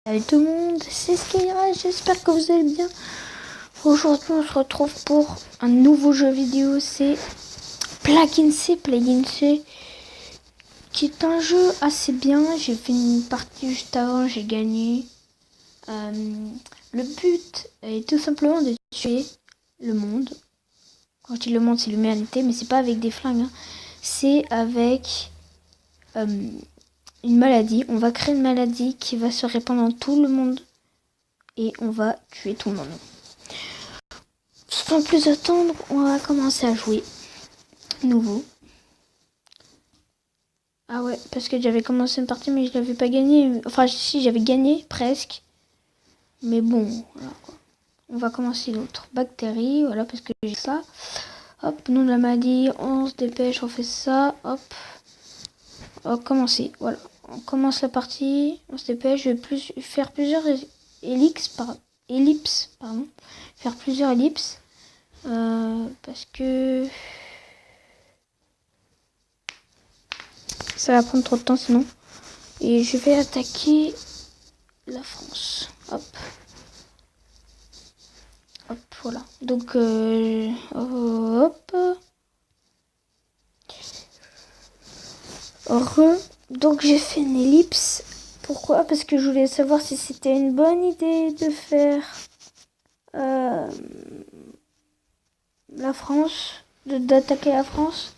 Salut tout le monde, c'est Skyra, j'espère que vous allez bien. Aujourd'hui on se retrouve pour un nouveau jeu vidéo, c'est Plague Inc, qui est un jeu assez bien. J'ai fait une partie juste avant, j'ai gagné. Le but est tout simplement de tuer le monde. Quand je dis le monde, c'est l'humanité, mais c'est pas avec des flingues, hein. C'est avec une maladie. On va créer une maladie qui va se répandre dans tout le monde. Et on va tuer tout le monde. Sans plus attendre, on va commencer à jouer. Nouveau. Ah ouais, parce que j'avais commencé une partie mais je l'avais pas gagné. Enfin si, j'avais gagné presque. Mais bon, voilà quoi. On va commencer l'autre. Bactéries, voilà, parce que j'ai ça. Hop, nom de la maladie, on se dépêche, on fait ça. Hop. On va commencer, voilà. On commence la partie, on se dépêche. Je vais faire plusieurs ellipses, pardon. Faire plusieurs ellipses. Parce que ça va prendre trop de temps sinon. Et je vais attaquer la France. Hop. Hop, voilà. Donc, hop. Donc j'ai fait une ellipse. Pourquoi? Parce que je voulais savoir si c'était une bonne idée de faire la France, d'attaquer la France.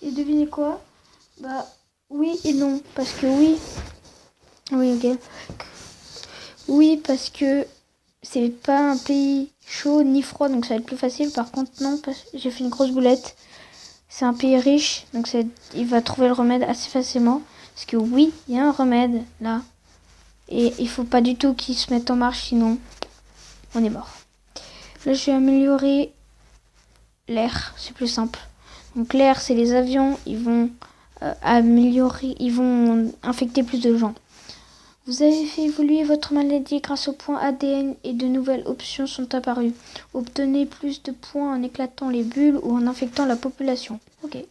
Et devinez quoi? Bah oui et non. Parce que oui. Oui, ok. Oui, parce que c'est pas un pays chaud ni froid, donc ça va être plus facile. Par contre, non, parce que j'ai fait une grosse boulette. C'est un pays riche, donc il va trouver le remède assez facilement. Parce que oui, il y a un remède là. Et il faut pas du tout qu'il se mette en marche, sinon on est mort. Là, je vais améliorer l'air, c'est plus simple. Donc l'air, c'est les avions, ils vont ils vont infecter plus de gens. Vous avez fait évoluer votre maladie grâce aux points ADN et de nouvelles options sont apparues. Obtenez plus de points en éclatant les bulles ou en infectant la population. Ok.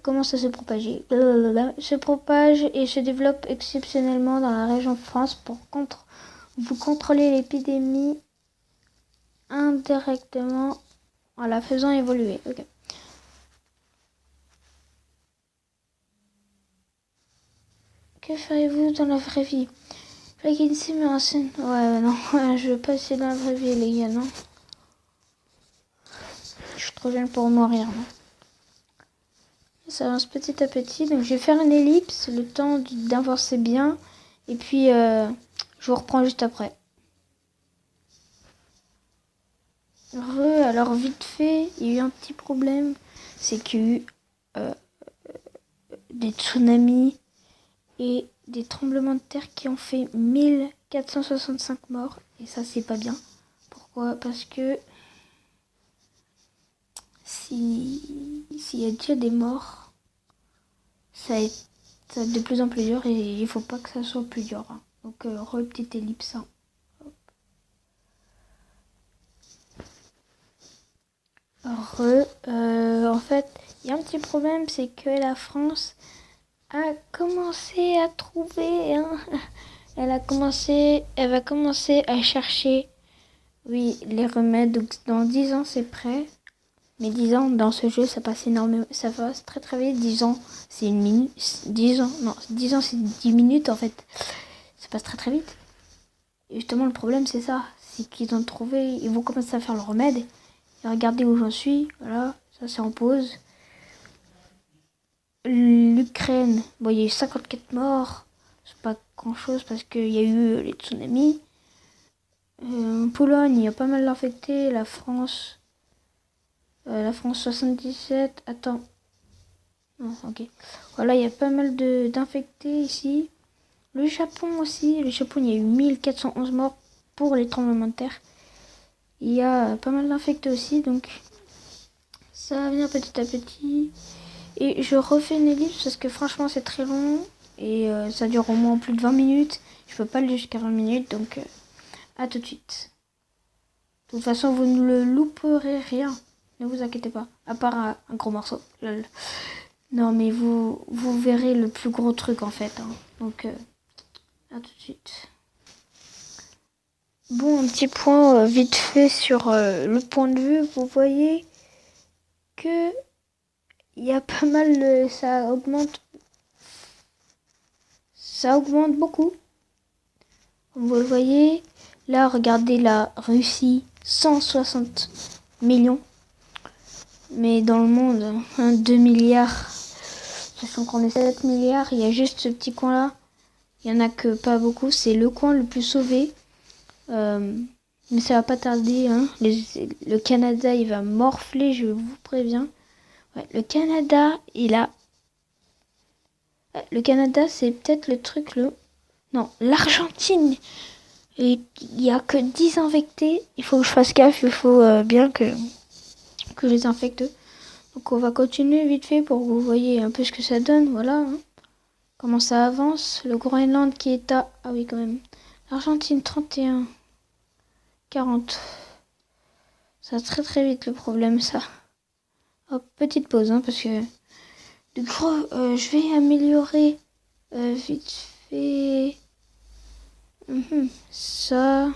Commence à se propager. Se propage et se développe exceptionnellement dans la région de France pour vous contrôler l'épidémie indirectement en la faisant évoluer. Ok. Que ferez-vous dans la vraie vie? Plague Inc met en scène. Ouais, non, je veux pas essayer dans la vraie vie, les gars, non. Je suis trop jeune pour mourir, non. Ça avance petit à petit, donc je vais faire une ellipse, le temps d'avancer bien, et puis je vous reprends juste après. Alors vite fait, il y a eu un petit problème, c'est qu'il y a eu des tsunamis et des tremblements de terre qui ont fait 1465 morts, et ça c'est pas bien. Pourquoi? Parce que s'il y a déjà des morts, ça va être de plus en plus dur et il faut pas que ça soit plus dur. Hein. Donc petite ellipse. Hein. En fait, il y a un petit problème, c'est que la France a commencé à trouver. Hein, elle va commencer à chercher, oui, les remèdes. Donc dans 10 ans, c'est prêt. Mais 10 ans, dans ce jeu, ça passe énormément. Ça passe très très vite. 10 ans, c'est une minute. 10 ans, non, 10 ans, c'est 10 minutes en fait. Ça passe très très vite. Et justement, le problème, c'est ça. C'est qu'ils ont trouvé. Ils vont commencer à faire le remède. Et regardez où j'en suis. Voilà, ça c'est en pause. L'Ukraine, bon, il y a eu 54 morts. C'est pas grand chose parce qu'il y a eu les tsunamis. Pologne, il y a pas mal d'infectés. La France 77. Attends. Non, ok. Voilà, il y a pas mal d'infectés ici. Le Japon aussi. Le Japon, il y a eu 1411 morts pour les tremblements de terre. Il y a pas mal d'infectés aussi, donc ça va venir petit à petit. Et je refais une ellipse parce que franchement c'est très long et ça dure au moins plus de 20 minutes. Je peux pas aller jusqu'à 20 minutes, donc à tout de suite. De toute façon, vous ne le louperez rien. Ne vous inquiétez pas. À part un gros morceau. Lol. Non, mais vous verrez le plus gros truc en fait. Hein. Donc, à tout de suite. Bon, un petit point vite fait sur le point de vue. Vous voyez que il y a pas mal, ça augmente beaucoup. Comme vous le voyez, là, regardez la Russie, 160 millions. Mais dans le monde, 2 milliards. Sachant qu'on est 7 milliards, il y a juste ce petit coin-là. Il n'y en a que pas beaucoup. C'est le coin le plus sauvé. Mais ça va pas tarder. Hein. Le Canada, il va morfler, je vous préviens. Ouais, le Canada, le Canada, c'est peut-être le truc Non, l'Argentine. Et il n'y a que 10 infectés. Il faut que je fasse gaffe. Il faut bien que je les infecte. Donc on va continuer vite fait pour que vous voyez un peu ce que ça donne. Voilà. Hein. Comment ça avance. Le Groenland qui est à... Ah oui, quand même. L'Argentine, 31. 40. Ça va très très vite le problème, ça. Hop, petite pause, hein, parce que... Du coup, je vais améliorer vite fait... Ça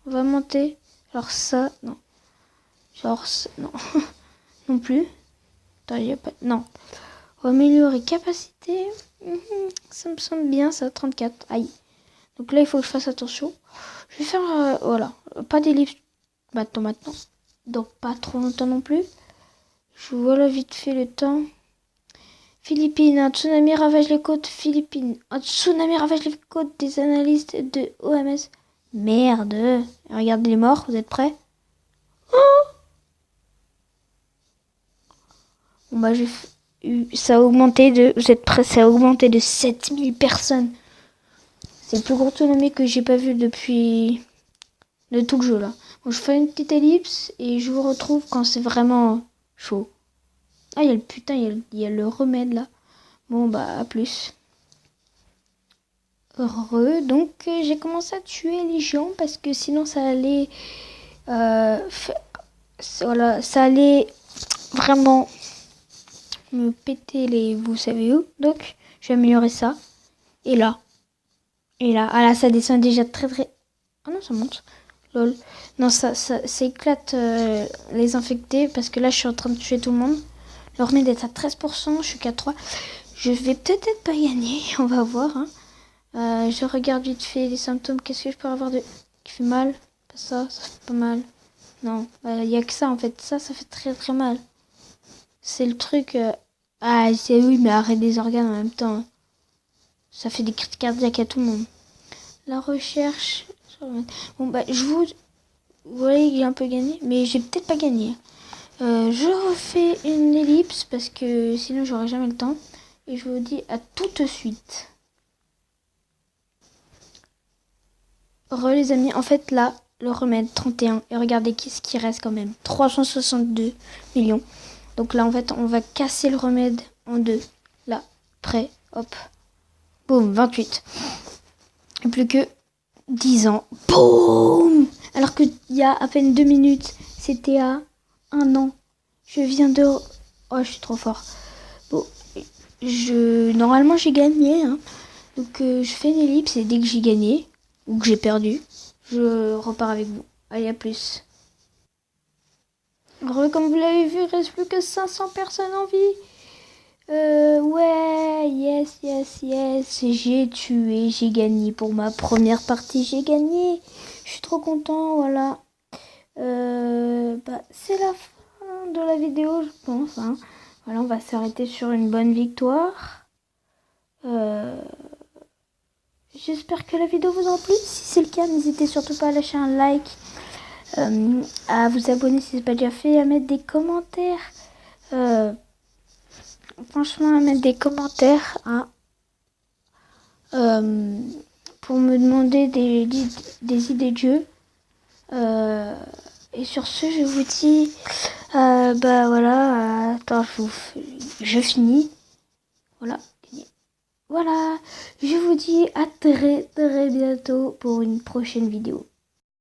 va monter. Alors ça, non. Genre ça, non. Non plus. Attends, y a pas... Non. On va améliorer capacité. Ça me semble bien, ça, 34. Aïe. Donc là, il faut que je fasse attention. Je vais faire, voilà, pas d'ellipse maintenant. Donc pas trop longtemps non plus. Je vois vite fait le temps. Philippines, un tsunami ravage les côtes. Philippines, un tsunami ravage les côtes des analystes de OMS. Merde. Regardez les morts, vous êtes prêts? Bon bah ça a augmenté de... Vous êtes prêts? Ça a augmenté de 7000 personnes. C'est le plus gros tsunami que j'ai pas vu depuis de tout le jeu là. Bon, je fais une petite ellipse et je vous retrouve quand c'est vraiment chaud. Ah, il y a il y a le remède là. Bon bah à plus. Heureux, donc j'ai commencé à tuer les gens parce que sinon ça allait voilà, ça allait vraiment me péter les vous savez où. Donc je vais améliorer ça. Et là, ah là ça descend déjà très très. Ah non, ça monte. Lol. Non, ça éclate les infectés parce que là je suis en train de tuer tout le monde. Le remède est à 13%, je suis qu'à 3. Je vais peut-être pas gagner, on va voir. Hein. Je regarde vite fait les symptômes. Qu'est-ce que je peux avoir qui fait mal? Pas ça fait pas mal. Non, il y a que ça en fait. Ça fait très très mal. C'est le truc... Ah, c'est oui, mais arrête des organes en même temps. Ça fait des crises cardiaques à tout le monde. La recherche... Bon, bah, vous voyez, j'ai un peu gagné, mais j'ai peut-être pas gagné. Je refais une ellipse parce que sinon j'aurai jamais le temps. Et je vous dis à tout de suite. Les amis, en fait là, le remède 31. Et regardez ce qui reste quand même. 362 millions. Donc là en fait on va casser le remède en deux. Là, prêt, hop. Boum, 28. Et plus que 10 ans. Boum. Alors qu'il y a à peine 2 minutes, c'était à 1 an. Je viens de... Oh, je suis trop fort. Bon, normalement j'ai gagné. Hein. Donc je fais une ellipse et dès que j'ai gagné, ou que j'ai perdu, je repars avec vous. Allez, à plus. Comme vous l'avez vu, il reste plus que 500 personnes en vie. Ouais, yes. J'ai tué, j'ai gagné. Pour ma première partie, j'ai gagné. Je suis trop content, voilà. C'est la fin de la vidéo, je pense. Hein. Voilà, on va s'arrêter sur une bonne victoire. J'espère que la vidéo vous a plu. Si c'est le cas, n'hésitez surtout pas à lâcher un like, à vous abonner si ce n'est pas déjà fait, à mettre des commentaires. Franchement, à mettre des commentaires pour me demander des idées de jeu. Et sur ce, je vous dis, voilà, attends, je finis. Voilà. Voilà, je vous dis à très très bientôt pour une prochaine vidéo.